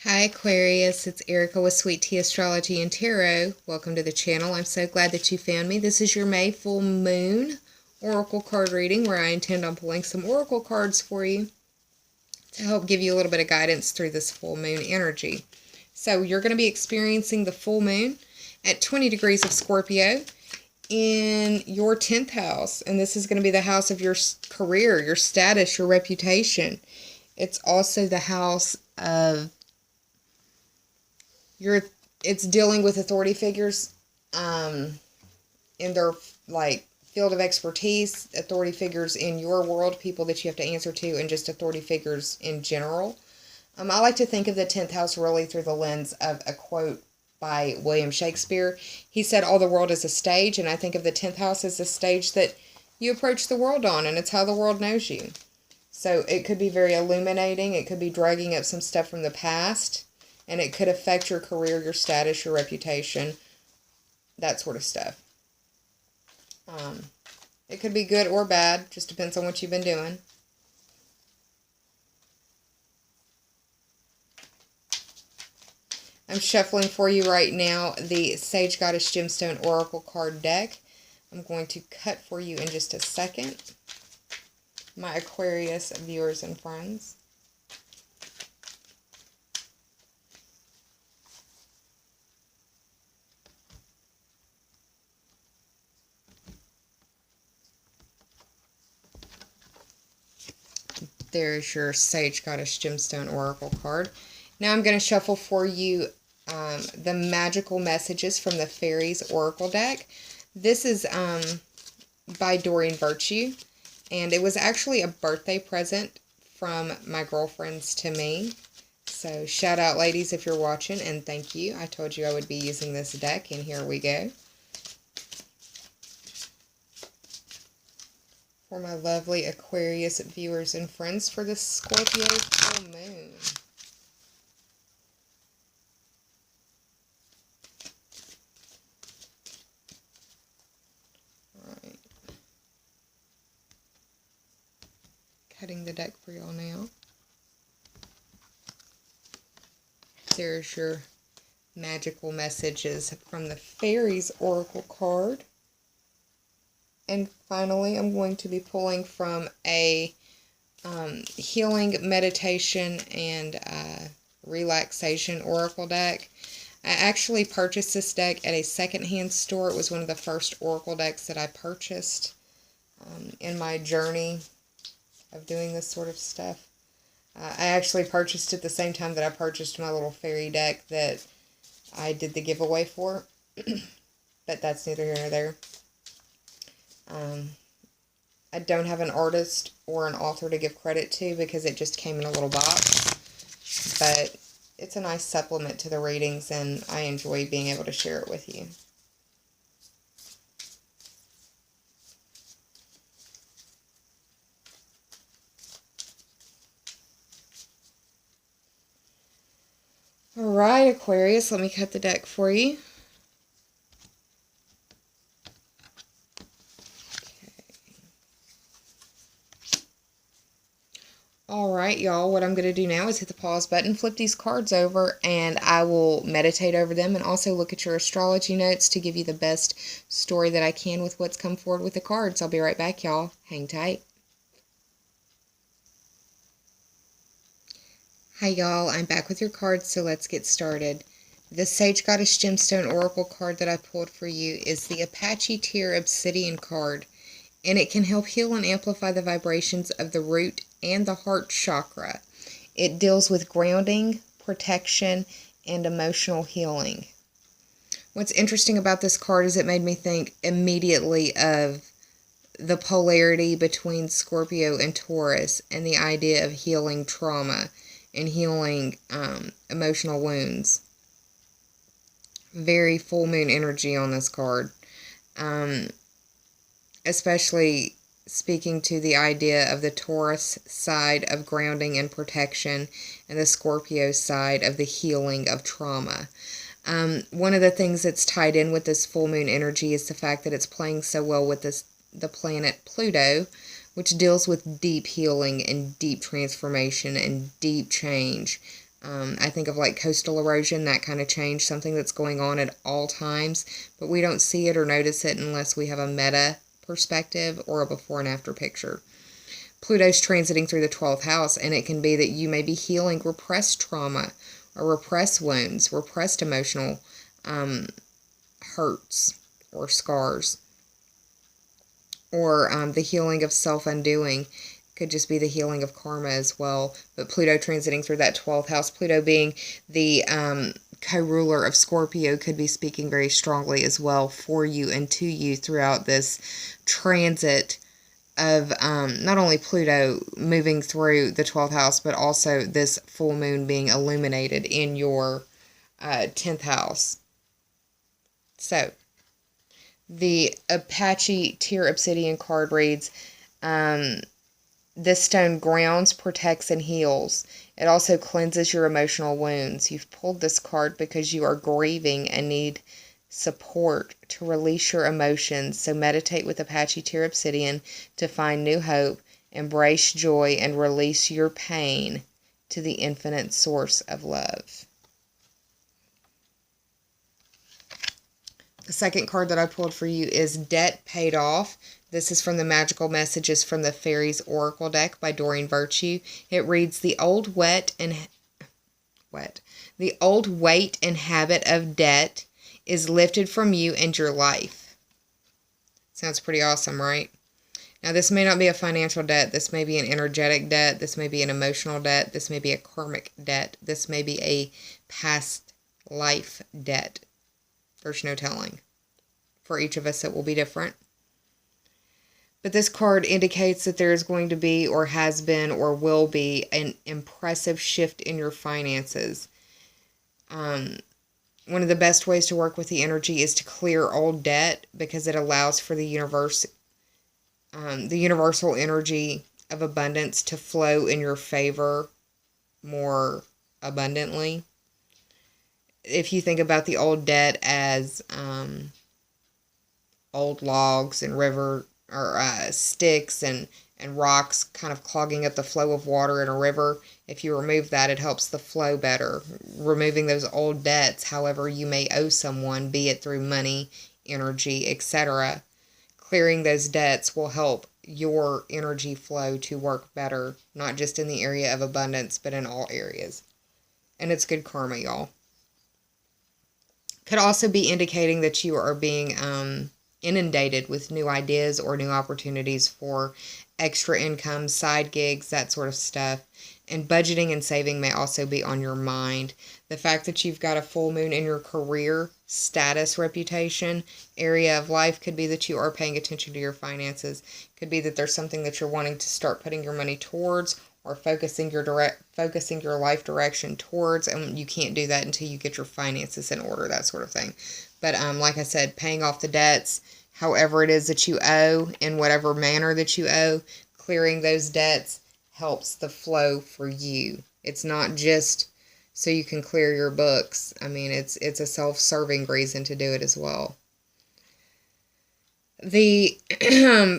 Hi Aquarius, it's Erica with Sweet Tea Astrology and Tarot. Welcome to the channel. I'm so glad that you found me. This is your May Full Moon Oracle card reading where I intend on pulling some Oracle cards for you to help give you a little bit of guidance through this full moon energy. So you're going to be experiencing the full moon at 20 degrees of Scorpio in your 10th house. And this is going to be the house of your career, your status, your reputation. It's also the house of it's dealing with authority figures in their field of expertise, authority figures in your world, people that you have to answer to, and just authority figures in general. I like to think of the 10th house really through the lens of a quote by William Shakespeare. He said, all the world is a stage, and I think of the 10th house as the stage that you approach the world on, and it's how the world knows you. So it could be very illuminating. It could be dragging up some stuff from the past. And it could affect your career, your status, your reputation, that sort of stuff. It could be good or bad, just depends on what you've been doing. I'm shuffling for you right now the Sage Goddess Gemstone Oracle card deck. I'm going to cut for you in just a second. My Aquarius viewers and friends. There's your Sage Goddess Gemstone Oracle card. Now I'm going to shuffle for you the magical messages from the Fairies Oracle deck. This is by Doreen Virtue, and it was actually a birthday present from my girlfriends to me. So shout out, ladies, if you're watching, and thank you. I told you I would be using this deck, and here we go. For my lovely Aquarius viewers and friends for the Scorpio full moon. Alright. Cutting the deck for y'all now. There's your magical messages from the Fairies Oracle card. And finally, I'm going to be pulling from a healing, meditation, and relaxation oracle deck. I actually purchased this deck at a secondhand store. It was one of the first oracle decks that I purchased in my journey of doing this sort of stuff. I actually purchased it the same time that I purchased my little fairy deck that I did the giveaway for. But that's neither here nor there. I don't have an artist or an author to give credit to because it just came in a little box. But it's a nice supplement to the readings, and I enjoy being able to share it with you. Alright, Aquarius, let me cut the deck for you. Alright, y'all, what I'm going to do now is hit the pause button, flip these cards over, and I will meditate over them and also look at your astrology notes to give you the best story that I can with what's come forward with the cards. I'll be right back, y'all. Hang tight. Hi, y'all. I'm back with your cards, so let's get started. The Sage Goddess Gemstone Oracle card that I pulled for you is the Apache Tear Obsidian card, and it can help heal and amplify the vibrations of the root and the heart chakra. It deals with grounding, protection, and emotional healing. What's interesting about this card is it made me think immediately of the polarity between Scorpio and Taurus and the idea of healing trauma and healing emotional wounds. Very full moon energy on this card. Especially speaking to the idea of the Taurus side of grounding and protection and the Scorpio side of the healing of trauma. One of the things that's tied in with this full moon energy is the fact that it's playing so well with the planet Pluto, which deals with deep healing and deep transformation and deep change. I think of like coastal erosion, that kind of change, something that's going on at all times, but we don't see it or notice it unless we have a meta perspective or a before and after picture. Pluto's transiting through the 12th house, and it can be that you may be healing repressed trauma or repressed wounds, repressed emotional hurts or scars, or the healing of self-undoing. Could just be the healing of karma as well. But Pluto transiting through that 12th house, Pluto being the co-ruler of Scorpio, could be speaking very strongly as well for you and to you throughout this transit of not only Pluto moving through the 12th house, but also this full moon being illuminated in your 10th house. So, the Apache Tear Obsidian card reads, this stone grounds, protects, and heals. It also cleanses your emotional wounds. You've pulled this card because you are grieving and need support to release your emotions. So meditate with Apache Tear Obsidian to find new hope, embrace joy, and release your pain to the infinite source of love. The second card that I pulled for you is Debt Paid Off. This is from the Magical Messages from the Fairies Oracle deck by Doreen Virtue. It reads, the old weight and habit of debt is lifted from you and your life. Sounds pretty awesome, right? Now, this may not be a financial debt. This may be an energetic debt. This may be an emotional debt. This may be a karmic debt. This may be a past life debt. There's no telling. For each of us, it will be different. But this card indicates that there is going to be, or has been, or will be, an impressive shift in your finances. One of the best ways to work with the energy is to clear old debt, because it allows for the universal energy of abundance to flow in your favor more abundantly. If you think about the old debt as old logs and river or sticks and rocks kind of clogging up the flow of water in a river, if you remove that, it helps the flow better. Removing those old debts, however you may owe someone, be it through money, energy, etc., clearing those debts will help your energy flow to work better, not just in the area of abundance, but in all areas. And it's good karma, y'all. Could also be indicating that you are being inundated with new ideas or new opportunities for extra income, side gigs, that sort of stuff. And budgeting and saving may also be on your mind. The fact that you've got a full moon in your career, status, reputation, area of life could be that you are paying attention to your finances. Could be that there's something that you're wanting to start putting your money towards, or focusing your life direction towards, and you can't do that until you get your finances in order, that sort of thing. But like I said, paying off the debts, however it is that you owe, in whatever manner that you owe, clearing those debts helps the flow for you. It's not just so you can clear your books. I mean, it's a self-serving reason to do it as well. The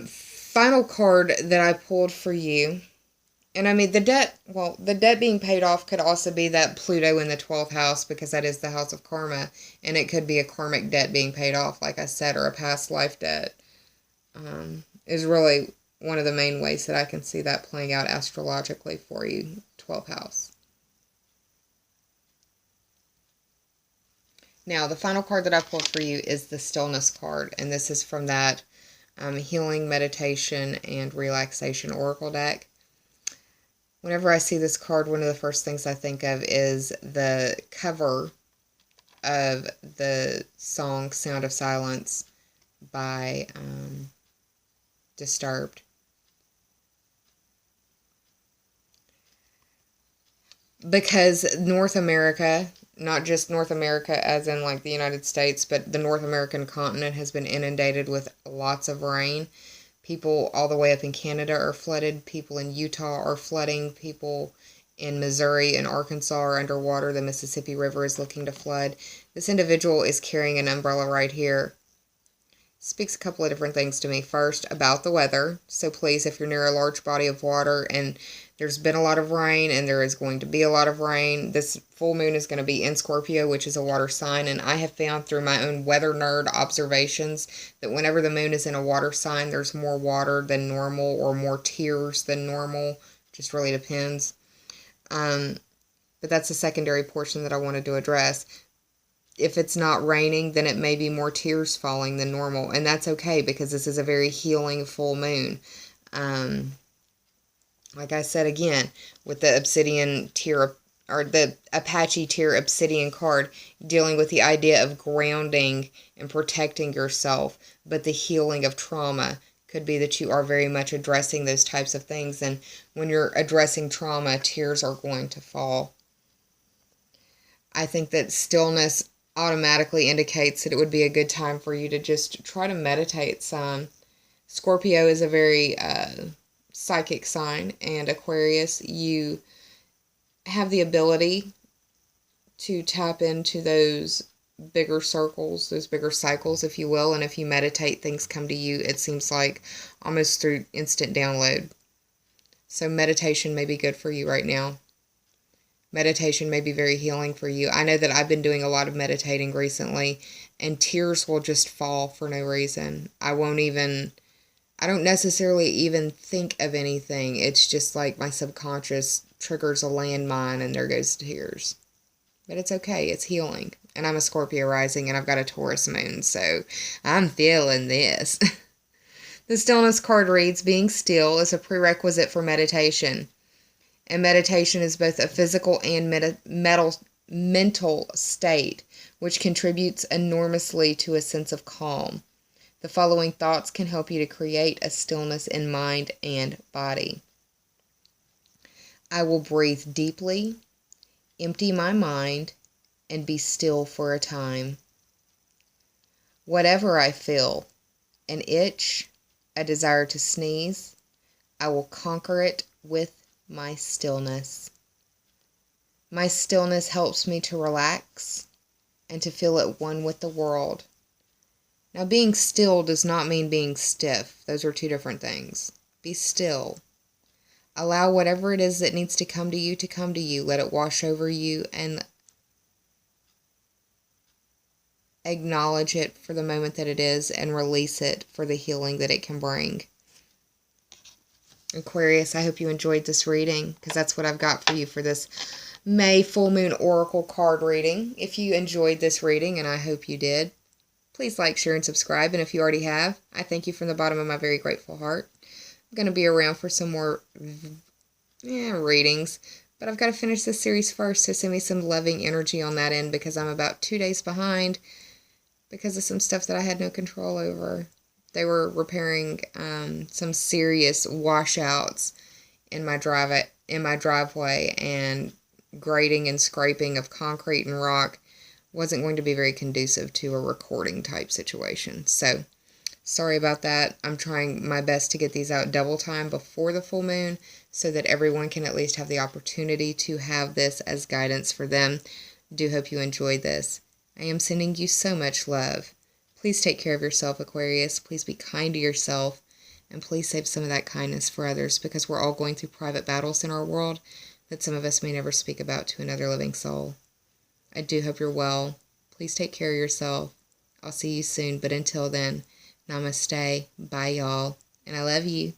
final card that I pulled for you, and I mean, the debt being paid off could also be that Pluto in the 12th house, because that is the house of karma, and it could be a karmic debt being paid off, like I said, or a past life debt, is really one of the main ways that I can see that playing out astrologically for you, 12th house. Now, the final card that I pulled for you is the Stillness card, and this is from that Healing, Meditation, and Relaxation Oracle deck. Whenever I see this card, one of the first things I think of is the cover of the song Sound of Silence by Disturbed. Because North America, not just North America as in like the United States, but the North American continent has been inundated with lots of rain. People all the way up in Canada are flooded. People in Utah are flooding. People in Missouri and Arkansas are underwater. The Mississippi River is looking to flood. This individual is carrying an umbrella right here. Speaks a couple of different things to me. First, about the weather. So please, if you're near a large body of water and There's been a lot of rain, and there is going to be a lot of rain. This full moon is going to be in Scorpio, which is a water sign, and I have found through my own weather nerd observations that whenever the moon is in a water sign, there's more water than normal, or more tears than normal. Just really depends. But that's a secondary portion that I wanted to address. If it's not raining, then it may be more tears falling than normal, and that's okay because this is a very healing full moon. Like I said again, with the obsidian tear, or the Apache tear obsidian card, dealing with the idea of grounding and protecting yourself, but the healing of trauma could be that you are very much addressing those types of things, and when you're addressing trauma, tears are going to fall. I think that stillness automatically indicates that it would be a good time for you to just try to meditate some. Scorpio is a very psychic sign, and Aquarius, you have the ability to tap into those bigger circles, those bigger cycles, if you will, and if you meditate, things come to you, it seems like, almost through instant download. So meditation may be good for you right now. Meditation may be very healing for you. I know that I've been doing a lot of meditating recently, and tears will just fall for no reason. I don't necessarily even think of anything. It's just like my subconscious triggers a landmine and there goes tears. But it's okay. It's healing. And I'm a Scorpio rising and I've got a Taurus moon, so I'm feeling this. The stillness card reads, being still is a prerequisite for meditation. And meditation is both a physical and mental state, which contributes enormously to a sense of calm. The following thoughts can help you to create a stillness in mind and body. I will breathe deeply, empty my mind, and be still for a time. Whatever I feel, an itch, a desire to sneeze, I will conquer it with my stillness. My stillness helps me to relax and to feel at one with the world. Now, being still does not mean being stiff. Those are two different things. Be still. Allow whatever it is that needs to come to you to come to you. Let it wash over you and acknowledge it for the moment that it is and release it for the healing that it can bring. Aquarius, I hope you enjoyed this reading, because that's what I've got for you for this May full moon oracle card reading. If you enjoyed this reading, and I hope you did, please like, share, and subscribe. And if you already have, I thank you from the bottom of my very grateful heart. I'm going to be around for some more readings, but I've got to finish this series first, so send me some loving energy on that end, because I'm about 2 days behind because of some stuff that I had no control over. They were repairing some serious washouts in my driveway, and grading and scraping of concrete and rock wasn't going to be very conducive to a recording type situation. So, sorry about that. I'm trying my best to get these out double time before the full moon so that everyone can at least have the opportunity to have this as guidance for them. Do hope you enjoyed this. I am sending you so much love. Please take care of yourself, Aquarius. Please be kind to yourself. And please save some of that kindness for others, because we're all going through private battles in our world that some of us may never speak about to another living soul. I do hope you're well. Please take care of yourself. I'll see you soon. But until then, namaste. Bye, y'all. And I love you.